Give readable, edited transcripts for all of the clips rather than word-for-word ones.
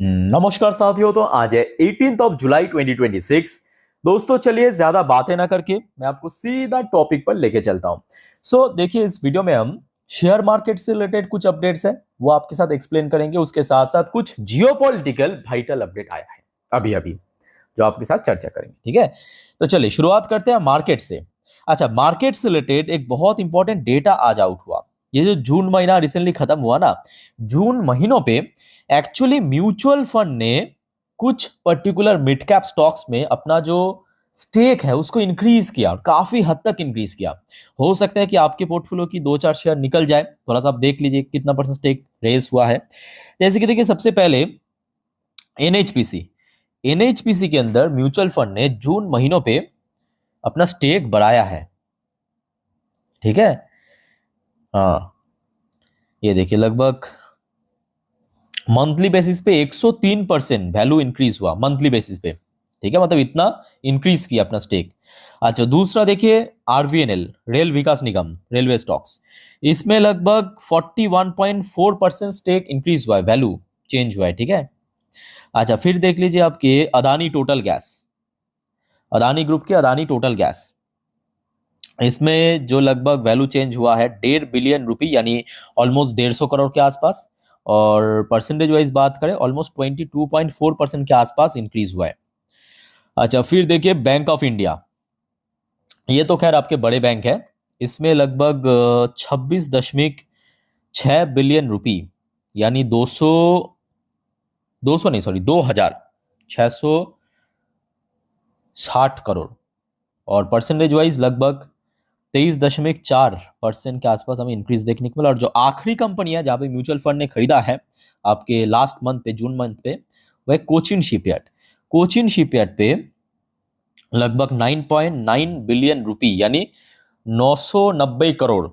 नमस्कार साथियों। तो आज है 18 ऑफ जुलाई 2026। दोस्तों चलिए ज्यादा बातें ना करके मैं आपको सीधा टॉपिक पर लेके चलता हूं। देखिए, इस वीडियो में हम शेयर मार्केट से रिलेटेड कुछ अपडेट्स है वो आपके साथ एक्सप्लेन करेंगे। उसके साथ साथ कुछ जियोपॉलिटिकल वाइटल अपडेट आया है अभी अभी जो आपके साथ चर्चा करेंगे। ठीक है, तो चलिए शुरुआत करते हैं मार्केट से। अच्छा, मार्केट से रिलेटेड एक बहुत इंपॉर्टेंट डेटा आज आउट हुआ। ये जो जून महीना रिसेंटली खत्म हुआ ना, जून महीनों पे एक्चुअली म्यूचुअल फंड ने कुछ पर्टिकुलर मिड कैप स्टॉक्स में अपना जो स्टेक है उसको इंक्रीज किया और काफी हद तक इंक्रीज किया। हो सकता है कि आपके पोर्टफोलियो की दो चार शेयर निकल जाए, थोड़ा सा आप देख लीजिए कितना परसेंट स्टेक रेस हुआ है। जैसे कि देखिए, सबसे पहले एनएचपीसी एनएचपीसी के अंदर म्यूचुअल फंड ने जून महीनों पे अपना स्टेक बढ़ाया है। ठीक है, हाँ, ये देखिए लगभग मंथली बेसिस पे 103% वैल्यू इंक्रीज हुआ मंथली बेसिस पे। ठीक है, मतलब इतना इंक्रीज किया अपना स्टेक। अच्छा, दूसरा देखिए आरवीएनएल, रेल विकास निगम, रेलवे स्टॉक्स, इसमें लगभग 41.4% स्टेक इंक्रीज हुआ है, वैल्यू चेंज हुआ है। ठीक है, अच्छा फिर देख लीजिए आपके Adani total gas, Adani group के अदानी टोटल गैस, इसमें जो लगभग वैल्यू चेंज हुआ है 1.5 बिलियन रुपी, यानी ऑलमोस्ट 150 करोड़ के आसपास। और परसेंटेज वाइज बात करें ऑलमोस्ट 22.4% के आसपास इंक्रीज हुआ है। अच्छा, फिर देखिए बैंक ऑफ इंडिया, ये तो खैर आपके बड़े बैंक है, इसमें लगभग 26.6 बिलियन रुपी, यानी 200 नहीं सॉरी 2,660 करोड़। और परसेंटेज वाइज लगभग 23.4% के आसपास हमें इंक्रीज देखने को मिला। और जो आखिरी कंपनी है जहां पे म्यूचुअल फंड ने खरीदा है आपके लास्ट मंथ पे, जून मंथ पे, वह कोचिन शिपयार्ड। कोचिन शिपयार्ड पे लगभग 9.9 बिलियन रुपी, यानी 990 करोड़।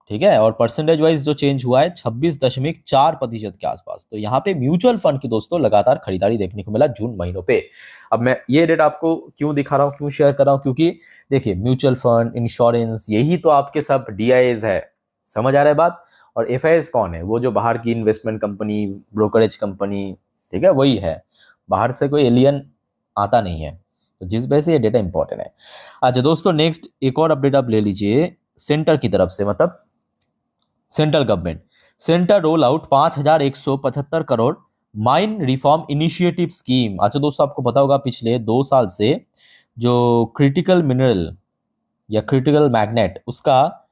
ठीक है, और परसेंटेज वाइज जो चेंज हुआ है 26.4% के आसपास। तो यहाँ पे म्यूचुअल फंड की दोस्तों लगातार खरीदारी देखने को मिला जून महीनों पे। अब मैं ये डेट आपको क्यों दिखा रहा हूँ, क्यों शेयर कर रहा हूँ, क्योंकि देखिए म्यूचुअल फंड, इंश्योरेंस, यही तो आपके सब डीआईएस है। समझ आ रहा है बात। और एफआईएस कौन है? वो जो बाहर की इन्वेस्टमेंट कंपनी, ब्रोकरेज कंपनी, ठीक है, वही है। बाहर से कोई एलियन आता नहीं है, तो जिस वजह से ये डेटा इंपॉर्टेंट है। अच्छा दोस्तों, नेक्स्ट एक और अपडेट आप ले लीजिए सेंटर की तरफ से, मतलब central government. Centre roll out 5,175 crore mine reform initiative scheme. अच्छा दोस्तों, आपको पता होगा पिछले 2 साल से जो क्रिटिकल मिनरल या क्रिटिकल मैग्नेट, उसका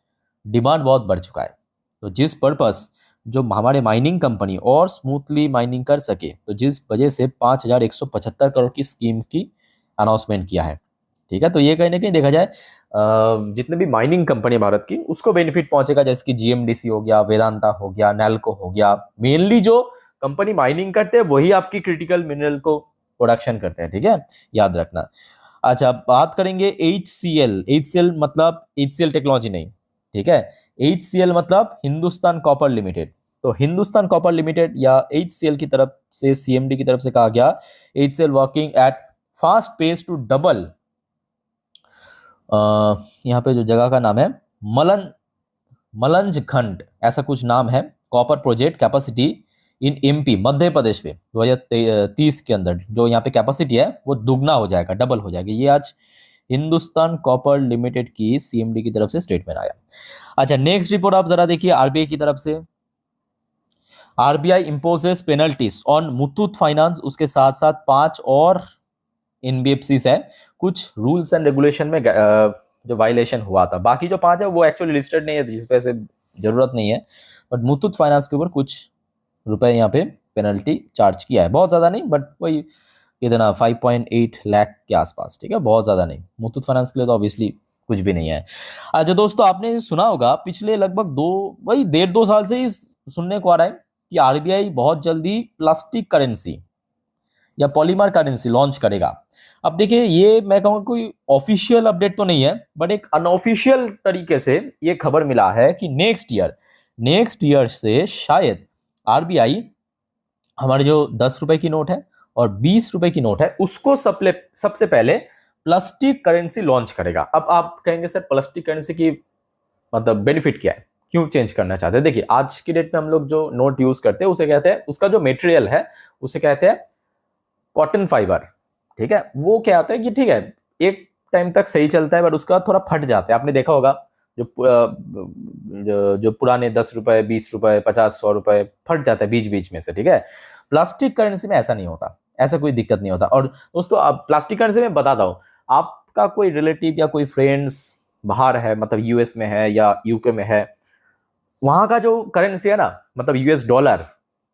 डिमांड बहुत बढ़ चुका है। तो जिस पर्पस जो हमारे माइनिंग कंपनी और स्मूथली माइनिंग कर सके, तो जिस वजह से 5,175 करोड़ की स्कीम की अनाउंसमेंट किया है। ठीक है, तो ये कहीं ना कहीं देखा जाए जितने भी माइनिंग कंपनी भारत की, उसको बेनिफिट पहुंचेगा। जैसे कि जीएमडीसी हो गया, वेदांता हो गया, नैल्को हो गया। मेनली जो कंपनी माइनिंग करते हैं वही आपकी क्रिटिकल मिनरल को प्रोडक्शन करते हैं। ठीक है, याद रखना। अच्छा, बात करेंगे HCL। HCL मतलब HCL टेक्नोलॉजी नहीं, ठीक है, HCL मतलब हिंदुस्तान कॉपर लिमिटेड। तो हिंदुस्तान कॉपर लिमिटेड या HCL की तरफ से, CMD की तरफ से कहा गया, HCL working at fast pace to double, यहाँ पे जो जगह का नाम है मलंज खंड, ऐसा कुछ नाम है, copper project capacity in MP Madhya Pradesh में 2030 के अंदर जो यहाँ पे कैपेसिटी है वो दुगना हो जाएगा, डबल हो जाएगी। ये आज हिंदुस्तान कॉपर लिमिटेड की CMD की तरफ से स्टेटमेंट आया। अच्छा, नेक्स्ट रिपोर्ट आप जरा देखिए आरबीआई की तरफ से। RBI imposes penalties on Muthoot finance, उसके साथ साथ 5 और NBFCs है। कुछ रूल्स एंड रेगुलेशन में जो वायलेशन हुआ था, बाकी जो 5 है वो एक्चुअली लिस्टेड नहीं है, जिस पे से जरूरत नहीं है। बट मुथूट फाइनेंस के ऊपर कुछ रुपए यहाँ पे पेनल्टी चार्ज किया है, बहुत ज्यादा नहीं, बट वही कितना 5.8 लाख के आसपास। ठीक है, बहुत ज्यादा नहीं, मुथूट फाइनेंस के लिए तो ऑब्वियसली कुछ भी नहीं है। अच्छा दोस्तों, आपने सुना होगा पिछले लगभग 1.5-2 साल से ही सुनने को आ रहा है कि आरबीआई बहुत जल्दी प्लास्टिक करेंसी या पॉलीमर करेंसी लॉन्च करेगा। अब देखिए, ये मैं कहूँगा कोई ऑफिशियल अपडेट तो नहीं है, बट एक अनऑफिशियल तरीके से ये खबर मिला है कि नेक्स्ट ईयर से शायद आरबीआई हमारे जो 10 रुपए की नोट है और 20 रुपए की नोट है, उसको सबसे पहले प्लास्टिक करेंसी लॉन्च करेगा। अब आप कहेंगे सर प्लास्टिक करेंसी की मतलब बेनिफिट क्या है? क्यों चेंज करना चाहते हैं? देखिए आज की डेट में हम लोग जो नोट यूज करते हैं उसे कहते हैं, उसका जो मटेरियल है उसे कहते हैं कॉटन फाइबर। ठीक है, वो क्या होता है कि ठीक है एक टाइम तक सही चलता है बट उसका थोड़ा फट जाता है। आपने देखा होगा जो पुराने 10 रुपए 20 रुपए 50 100 रुपए फट जाता है बीच बीच में से। ठीक है, प्लास्टिक करेंसी में ऐसा नहीं होता, ऐसा कोई दिक्कत नहीं होता। और दोस्तों आप प्लास्टिक करेंसी में बताता हूँ, आपका कोई रिलेटिव या कोई फ्रेंड्स बाहर है, मतलब यूएस में है या यूके में है, वहां का जो करेंसी है ना, मतलब यूएस डॉलर,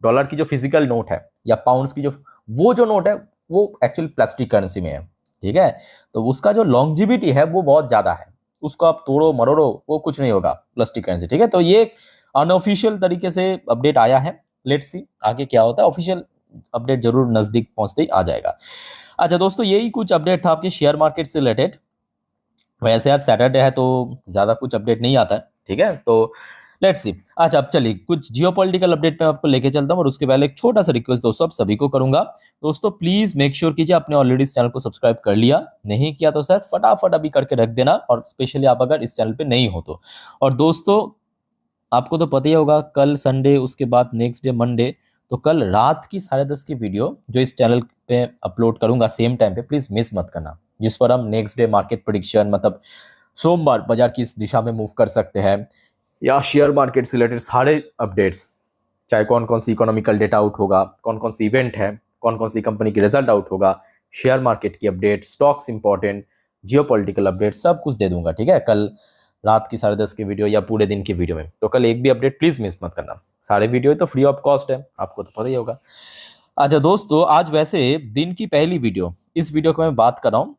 डॉलर की जो फिजिकल नोट है या पाउंड्स की जो वो जो नोट है वो एक्चुअली प्लास्टिक करेंसी में है। ठीक है, तो उसका जो लॉन्जिविटी है वो बहुत ज्यादा है, उसको आप तोड़ो मरोड़ो वो कुछ नहीं होगा प्लास्टिक करेंसी। ठीक है, तो ये अनऑफिशियल तरीके से अपडेट आया है, लेट्स सी आगे क्या होता है। ऑफिशियल अपडेट जरूर नजदीक पहुंचते ही आ जाएगा। अच्छा दोस्तों, यही कुछ अपडेट था आपके शेयर मार्केट से रिलेटेड। वैसे आज सैटरडे है तो ज्यादा कुछ अपडेट नहीं आता है। ठीक है, तो लेट्स सी। अच्छा अब चलिए कुछ जियोपॉलिटिकल अपडेट में आपको लेके चलता हूँ, और उसके पहले एक छोटा सा रिक्वेस्ट दोस्तों आप सभी को करूंगा। दोस्तों प्लीज मेक श्योर कीजिए आपने ऑलरेडी इस चैनल को सब्सक्राइब कर लिया, नहीं किया तो सर फटाफट अभी करके रख देना, और स्पेशली आप अगर इस चैनल पे नहीं हो तो। और दोस्तों आपको तो पता ही होगा कल संडे, उसके बाद नेक्स्ट डे मंडे, तो कल रात की 10:30 की वीडियो जो इस चैनल पे अपलोड करूंगा सेम टाइम पे, प्लीज मिस मत करना, जिस पर हम नेक्स्ट डे मार्केट प्रेडिक्शन, मतलब सोमवार बाजार किस दिशा में मूव कर सकते हैं या शेयर मार्केट से रिलेटेड सारे अपडेट्स, चाहे कौन कौन सी इकोनॉमिकल डेटा आउट होगा, कौन कौन सी इवेंट है, कौन कौन सी कंपनी की रिजल्ट आउट होगा, शेयर मार्केट की update, stocks important, geopolitical update, सब कुछ दे दूंगा। ठीक है, कल रात की 10:30 की वीडियो या पूरे दिन की वीडियो में, तो कल एक भी अपडेट प्लीज मिस मत करना। सारे वीडियो तो फ्री ऑफ कॉस्ट है, आपको तो पता ही होगा। अच्छा दोस्तों, आज वैसे दिन की पहली वीडियो, इस वीडियो को मैं बात कर रहा हूँ,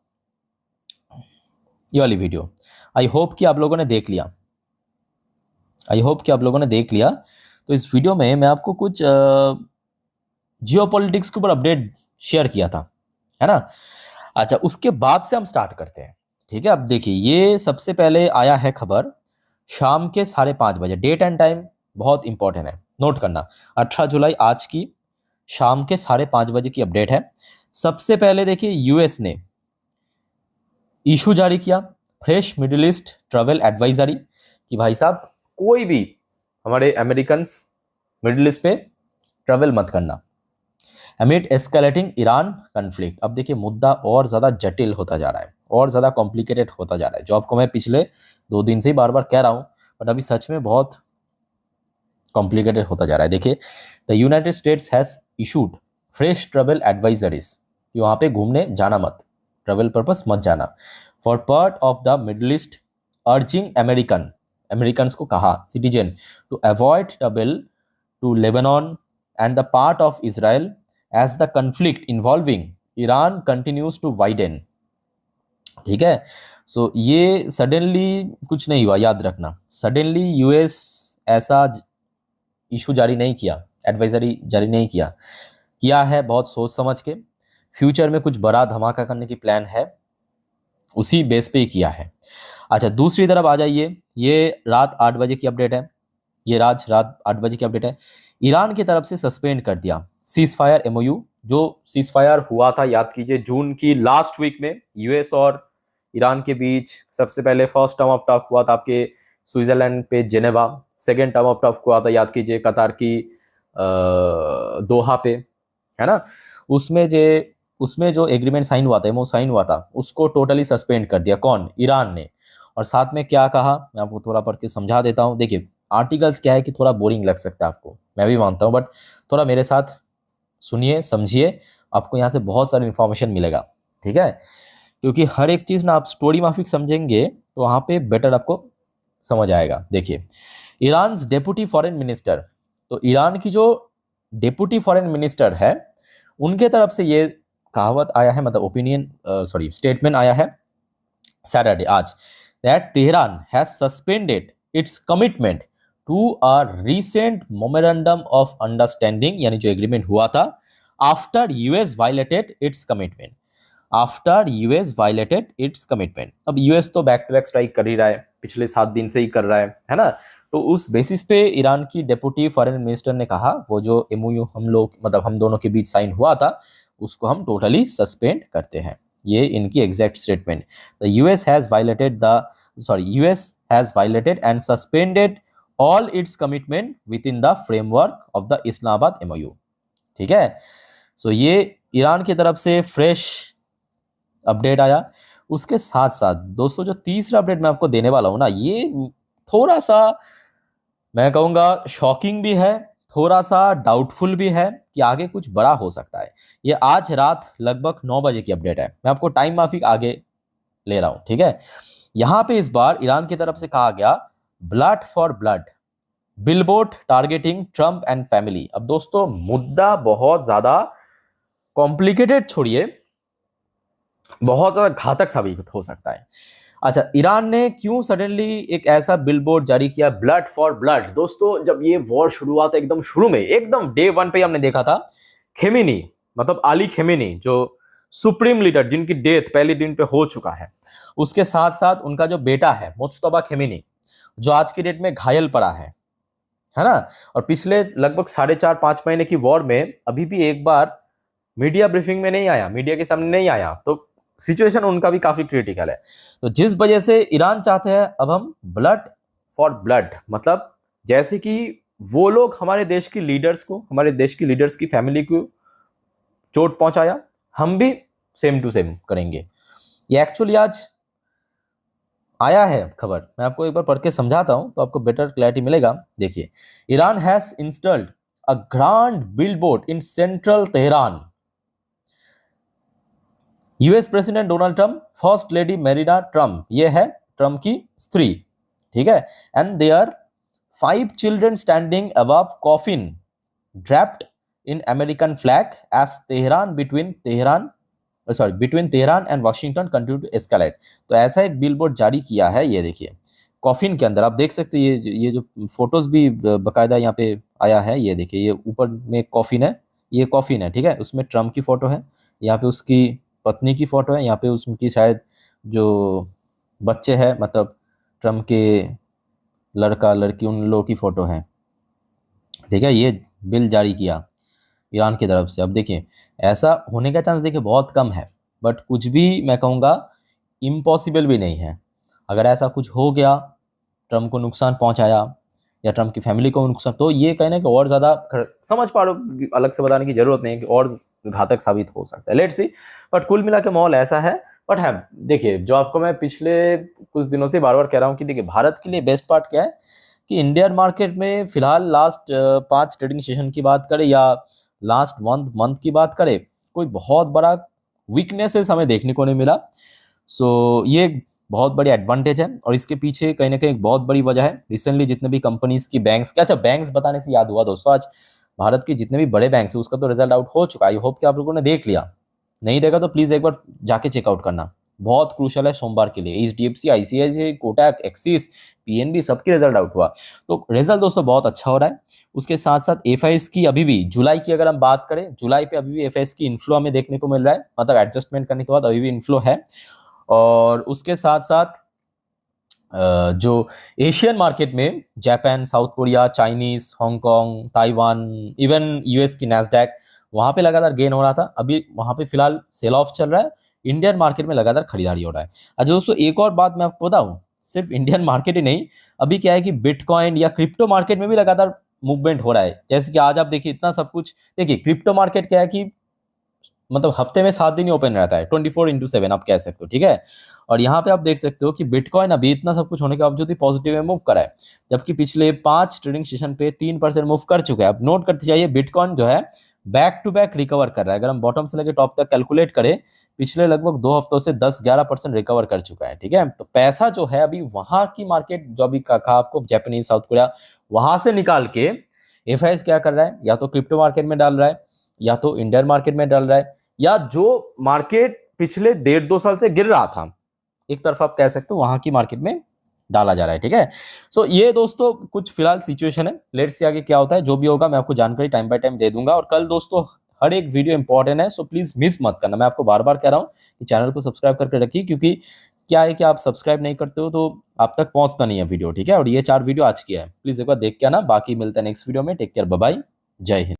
ये वाली वीडियो। आई होप कि आप लोगों ने देख लिया, आई होप कि आप लोगों ने देख लिया। तो इस वीडियो में मैं आपको कुछ जियोपॉलिटिक्स के ऊपर अपडेट शेयर किया था, है ना। अच्छा उसके बाद से हम स्टार्ट करते हैं। ठीक है, अब देखिए ये सबसे पहले आया है खबर शाम के 5:30 बजे, डेट एंड टाइम बहुत इंपॉर्टेंट है, नोट करना। 18 जुलाई आज की शाम के 5:30 बजे की अपडेट है। सबसे पहले देखिए यूएस ने इशू जारी किया, fresh middle east travel advisory, कि भाई साहब कोई भी हमारे अमेरिकन मिडिल ईस्ट पे ट्रैवल मत करना, एमिड एस्केलेटिंग ईरान कन्फ्लिक्ट। अब देखिए मुद्दा और ज़्यादा जटिल होता जा रहा है, और ज़्यादा कॉम्प्लिकेटेड होता जा रहा है, जो आपको मैं पिछले 2 दिन से ही बार बार कह रहा हूँ, बट अभी सच में बहुत कॉम्प्लिकेटेड होता जा रहा है। देखिए the United states has issued fresh travel advisories, कि वहाँ पे घूमने जाना मत, ट्रैवल पर्पस मत जाना, for part of the Middle East, urging American को कहा citizen to avoid travel to Lebanon and the part of Israel as the conflict involving Iran continues to widen. ठीक है, सो ये सडनली कुछ नहीं हुआ, याद रखना, सडनली यूएस ऐसा इशू जारी नहीं किया, एडवाइजरी जारी नहीं किया, किया है बहुत सोच समझ के, फ्यूचर में कुछ बड़ा धमाका करने की प्लान है, उसी बेस पे ही किया है। अच्छा दूसरी तरफ आ जाइए, ये रात 8 बजे की अपडेट है, ये रात 8 बजे की अपडेट है। ईरान की तरफ से सस्पेंड कर दिया सीज फायर एमओयू, जो सीज फायर हुआ था याद कीजिए जून की लास्ट वीक में यूएस और ईरान के बीच। सबसे पहले फर्स्ट टर्म ऑफ टॉक हुआ था आपके स्विट्जरलैंड पे Geneva, second term of talk हुआ था याद कीजिए कतार की दोहा पे, है ना। उसमें जो एग्रीमेंट साइन हुआ था, एमओ साइन हुआ था, उसको टोटली सस्पेंड कर दिया, कौन, ईरान ने। और साथ में क्या कहा मैं आपको थोड़ा पढ़ के समझा देता हूँ। देखिए आर्टिकल्स क्या है कि थोड़ा बोरिंग लग सकता है आपको, मैं भी मानता हूँ, बट थोड़ा मेरे साथ सुनिए समझिए, आपको यहाँ से बहुत सारी इन्फॉर्मेशन मिलेगा। ठीक है, क्योंकि हर एक चीज़ ना आप स्टोरी माफिक समझेंगे तो वहाँ पे बेटर आपको समझ आएगा। देखिए ईरान डेप्यूटी फॉरेन मिनिस्टर, तो ईरान की जो डेप्यूटी फॉरेन मिनिस्टर है उनके तरफ से ये कहावत आया है, मतलब ओपिनियन स्टेटमेंट आया है सैटरडे आज, that Tehran has suspended its commitment to a recent memorandum of understanding, यानी जो एग्रीमेंट हुआ था, after US violated its commitment, after US violated its commitment. अब यूएस तो बैक टू बैक स्ट्राइक कर ही रहा है, पिछले 7 दिन से ही कर रहा है ना। तो उस बेसिस पे ईरान की डेप्यूटी फॉरेन मिनिस्टर ने कहा वो जो एमओयू हम लोग, मतलब हम दोनों के बीच साइन हुआ था, उसको हम टोटली सस्पेंड करते हैं। ये इनकी exact statement. The US has violated and suspended all it's commitment with in the framework of the Islamabad MOU। ठीक है, सो ये ईरान की तरफ से फ्रेश अपडेट आया। उसके साथ साथ दोस्तों जो तीसरा अपडेट मैं आपको देने वाला हूं ना, ये थोड़ा सा मैं कहूँगा शॉकिंग भी है, थोड़ा सा डाउटफुल भी है कि आगे कुछ बड़ा हो सकता है। ये आज रात लगभग 9 बजे की अपडेट है, मैं आपको टाइम माफिक आगे ले रहा हूँ। ठीक है, यहाँ पे इस बार ईरान की तरफ से कहा गया blood for blood, billboard targeting Trump and family. अब दोस्तों मुद्दा बहुत ज्यादा कॉम्प्लिकेटेड छोड़िए, बहुत ज्यादा घातक साबित हो सकता है। अच्छा, ईरान ने क्यों सडनली एक ऐसा बिलबोर्ड जारी किया, ब्लड फॉर ब्लड? दोस्तों जब ये वॉर शुरू हुआ था, एकदम शुरू में, एकदम डे 1 पे हमने देखा था खेमेनी, मतलब अली खेमेनी, जो सुप्रीम लीडर जिनकी डेथ पहले दिन पे हो चुका है, उसके साथ साथ उनका जो बेटा है मुज्तबा खेमेनी, जो आज की डेट में घायल पड़ा है ना। और पिछले लगभग 4.5-5 महीने की वॉर में अभी भी एक बार मीडिया ब्रीफिंग में नहीं आया, मीडिया के सामने नहीं आया, तो सिचुएशन उनका भी काफी क्रिटिकल है। तो जिस वजह से ईरान चाहते हैं अब हम ब्लड फॉर ब्लड, मतलब जैसे कि वो लोग हमारे देश की लीडर्स को, हमारे देश की लीडर्स की फैमिली को चोट पहुंचाया, हम भी सेम टू सेम करेंगे। ये एक्चुअली आज आया है खबर, मैं आपको एक बार पढ़ के समझाता हूं तो आपको बेटर क्लैरिटी मिलेगा। देखिए, Iran has installed a grand billboard in central Tehran. US president Donald Trump, first lady Melinda Trump, ये है ट्रम्प की स्त्री, ठीक है, and they are 5 children standing above coffin draped in American flag as between Tehran and Washington continue to escalate. तो ऐसा एक billboard जारी किया है, ये देखिए कॉफिन के अंदर आप देख सकते हैं, ये जो फोटोज भी बकायदा यहाँ पे आया है, ये देखिए ये ऊपर में कॉफिन है, ये कॉफिन है, ठीक है, उसमें ट्रम्प की फोटो है, यहाँ पे उसकी पत्नी की फोटो है, यहाँ पे उसकी शायद जो बच्चे हैं, मतलब ट्रम्प के लड़का लड़की, उन लोगों की फोटो है, ठीक है। ये बिल जारी किया ईरान की तरफ से। अब देखिए ऐसा होने का चांस देखिए बहुत कम है, बट कुछ भी मैं कहूँगा इम्पॉसिबल भी नहीं है। अगर ऐसा कुछ हो गया, ट्रम्प को नुकसान पहुंचाया या ट्रम्प की फैमिली को नुकसान, तो ये कहना कि और ज़्यादा समझ पा रहे, अलग से बताने की जरूरत नहीं है कि और घातक साबित हो सकता है। लेट्स सी, बट कुल मिला के माहौल ऐसा है। बट है देखिए, जो आपको मैं पिछले कुछ दिनों से बार बार कह रहा हूँ कि देखिए भारत के लिए बेस्ट पार्ट क्या है कि इंडियन मार्केट में फिलहाल लास्ट 5 ट्रेडिंग सेशन की बात करें या लास्ट मंथ की बात करें, कोई बहुत बड़ा वीकनेसेस हमें देखने को नहीं मिला। सो ये बहुत बड़ी एडवांटेज है, और इसके पीछे कहीं ना कहीं एक बहुत बड़ी वजह है रिसेंटली जितने भी कंपनीज की बैंक्स के, अच्छा बैंक्स बताने से याद हुआ दोस्तों, आज भारत के जितने भी बड़े बैंक्स है उसका तो रिजल्ट आउट हो चुका है। आई होप कि आप लोगों ने देख लिया, नहीं देखा तो प्लीज एक बार जाके चेकआउट करना, बहुत क्रूशल है सोमवार के लिए। HDFC, ICICI, Kotak, axis, PNB सबकी रिजल्ट आउट हुआ, तो रिजल्ट दोस्तों बहुत अच्छा हो रहा है। उसके साथ साथ FIs की अभी भी जुलाई की अगर हम बात करें, जुलाई पे अभी भी FIs की इन्फ्लो हमें देखने को मिल रहा है, मतलब एडजस्टमेंट करने के बाद अभी भी इन्फ्लो है। और उसके साथ साथ जो एशियन मार्केट में Japan, south Korea, Chinese, Hong Kong, Taiwan, even US की नैस्डैक, वहां पे लगातार गेन हो रहा था, अभी वहां पे फिलहाल सेल ऑफ चल रहा है। इंडियन मार्केट में लगातार खरीदारी हो रहा है। अच्छा दोस्तों, एक और बात मैं आपको बताऊं, सिर्फ इंडियन मार्केट ही नहीं, अभी क्या है कि बिटकॉइन या क्रिप्टो मार्केट में भी लगातार मूवमेंट हो रहा है। जैसे कि आज आप देखिए इतना सब कुछ, देखिए क्रिप्टो मार्केट क्या है कि मतलब हफ्ते में 7 दिन ही ओपन रहता है, 24/7 आप कह सकते हो, ठीक है। और यहाँ पे आप देख सकते हो कि बिटकॉइन अभी इतना सब कुछ होने के बावजूद ही पॉजिटिव में मूव करा है, जबकि पिछले 5 ट्रेडिंग सेशन पे 3% मूव कर चुका है। अब नोट करते चाहिए, बिटकॉइन जो है बैक टू बैक रिकवर कर रहा है। अगर हम बॉटम से लेकर टॉप तक कैलकुलेट करें, पिछले लगभग 2 हफ्तों से 10-11% रिकवर कर चुका है, ठीक है। तो पैसा जो है अभी वहां की मार्केट, जो अभी कहा आपको जापानीज, साउथ कोरिया, वहां से निकाल के FIs क्या कर रहा है, या तो क्रिप्टो मार्केट में डाल रहा है, या तो इंडियन मार्केट में डाल रहा है, या जो मार्केट पिछले 1.5-2 साल से गिर रहा था, एक तरफ आप कह सकते हो वहां की मार्केट में डाला जा रहा है, ठीक है। सो ये दोस्तों कुछ फिलहाल सिचुएशन है, लेट्स सी आगे क्या होता है। जो भी होगा मैं आपको जानकारी टाइम बाय टाइम दे दूंगा। और कल दोस्तों हर एक वीडियो इंपॉर्टेंट है, सो प्लीज मिस मत करना। मैं आपको बार बार कह रहा हूँ कि चैनल को सब्सक्राइब करके रखिए, क्योंकि क्या है कि आप सब्सक्राइब नहीं करते हो तो आप तक पहुंचता नहीं है वीडियो, ठीक है। और ये 4 वीडियो आज की है, प्लीज एक बार देख के आना। बाकी मिलता है नेक्स्ट वीडियो में, टेक केयर, बाय बाय, जय हिंद।